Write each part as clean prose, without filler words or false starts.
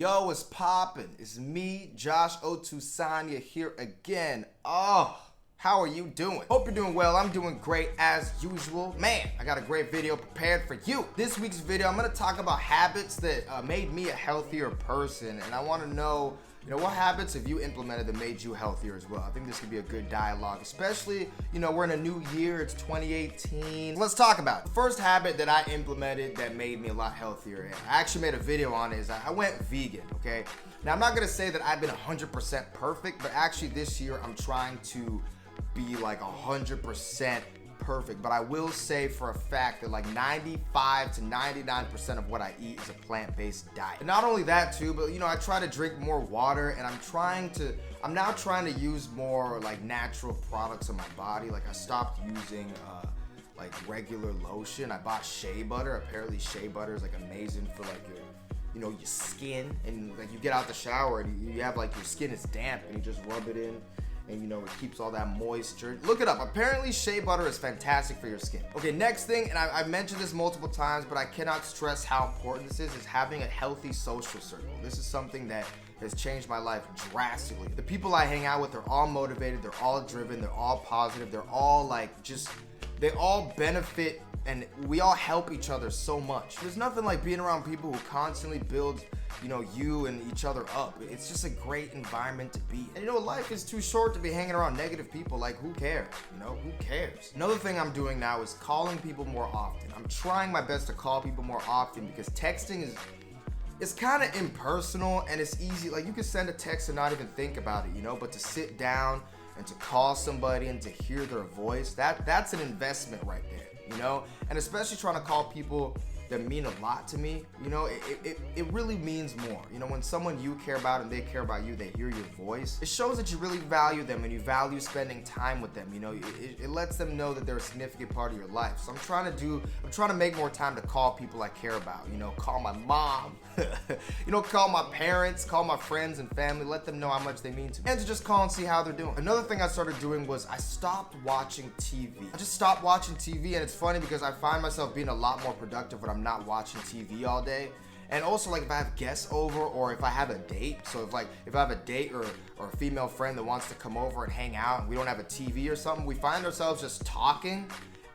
Yo, what's poppin'? It's me, Josh Otusanya here again. Oh, how are you doing? Hope you're doing well. I'm doing great as usual. Man, I got a great video prepared for you. This week's video, I'm gonna talk about habits that made me a healthier person, and I wanna know, what habits have you implemented that made you healthier as well? I think this could be a good dialogue, especially, we're in a new year, it's 2018. Let's talk about it. The first habit that I implemented that made me a lot healthier, and I actually made a video on it, is I went vegan, okay? Now, I'm not gonna say that I've been 100% perfect, but actually this year I'm trying to be like 100% perfect, but I will say for a fact that like 95 to 99% of what I eat is a plant-based diet. And not only that too, but I try to drink more water, and I'm now trying to use more like natural products on my body. Like I stopped using like regular lotion. I bought shea butter. Apparently shea butter is like amazing for like your skin, and like you get out the shower and you have like your skin is damp and you just rub it in, and it keeps all that moisture. Look it up. Apparently shea butter is fantastic for your skin. Okay, next thing, and I've mentioned this multiple times, but I cannot stress how important this is having a healthy social circle. This is something that has changed my life drastically. The people I hang out with are all motivated, they're all driven, they're all positive, they're all like they all benefit, and we all help each other so much. There's nothing like being around people who constantly build you and each other up. It's just a great environment to be. And life is too short to be hanging around negative people. Like, who cares? Who cares? Another thing I'm doing now is calling people more often. I'm trying my best to call people more often because texting it's kind of impersonal, and it's easy. Like, you can send a text and not even think about it, but to sit down and to call somebody and to hear their voice, that's an investment right there, and especially trying to call people that mean a lot to me, it really means more. When someone you care about and they care about you, they hear your voice, it shows that you really value them and you value spending time with them. It lets them know that they're a significant part of your life. So I'm trying to make more time to call people I care about, call my mom, call my parents, call my friends and family, let them know how much they mean to me, and to just call and see how they're doing. Another thing I started doing was I stopped watching TV. I just stopped watching TV, and it's funny because I find myself being a lot more productive when I'm not watching TV all day. And also, like, if I have guests over or if I have a date, so if I have a date or a female friend that wants to come over and hang out and we don't have a TV or something, we find ourselves just talking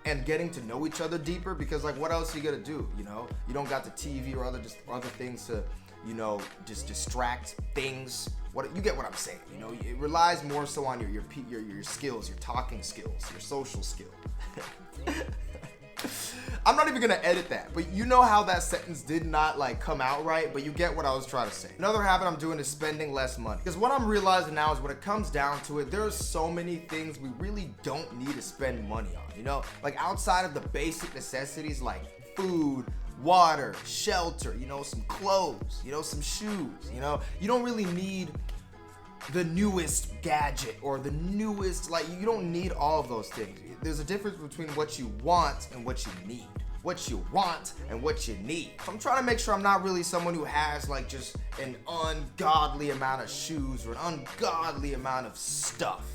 and getting to know each other deeper, because like, what else are you gonna do? You don't got the TV or other things to just distract things. You get what I'm saying? It relies more so on your skills, your talking skills, your social skills. I'm not even gonna edit that, but you know how that sentence did not like come out right, but you get what I was trying to say. Another habit I'm doing is spending less money, because what I'm realizing now is when it comes down to it, there are so many things we really don't need to spend money on, like outside of the basic necessities like food, water, shelter, some clothes, some shoes, you don't really need the newest gadget or the newest, you don't need all of those things. There's a difference between what you want and what you need. What you want and what you need. So I'm trying to make sure I'm not really someone who has like just an ungodly amount of shoes or an ungodly amount of stuff.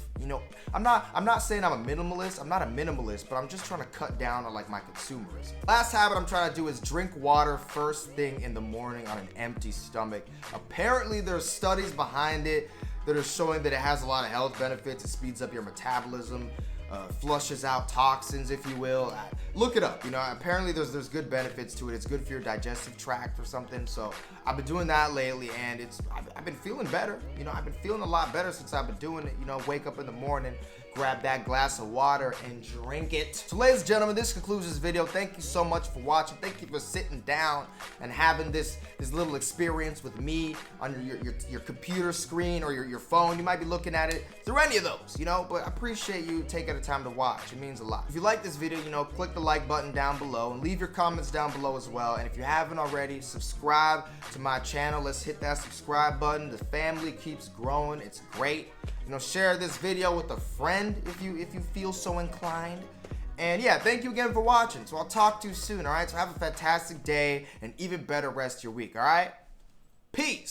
I'm not saying I'm a minimalist. I'm not a minimalist, but I'm just trying to cut down on like my consumerism. Last habit I'm trying to do is drink water first thing in the morning on an empty stomach. Apparently there's studies behind it that are showing that it has a lot of health benefits. It speeds up your metabolism, flushes out toxins, if you will. Look it up. Apparently there's good benefits to it. It's good for your digestive tract or something. So I've been doing that lately, and I've been feeling better. I've been feeling a lot better since I've been doing it. Wake up in the morning, grab that glass of water and drink it. So ladies and gentlemen, this concludes this video. Thank you so much for watching. Thank you for sitting down and having this little experience with me on your computer screen or your phone. You might be looking at it through any of those, but I appreciate you taking the time to watch. It means a lot. If you like this video, click the like button down below and leave your comments down below as well. And if you haven't already, subscribe to my channel. Let's hit that subscribe button. The family keeps growing. It's great. Share this video with a friend if you feel so inclined. And yeah, thank you again for watching. So I'll talk to you soon, all right? So have a fantastic day and even better rest of your week, all right? Peace.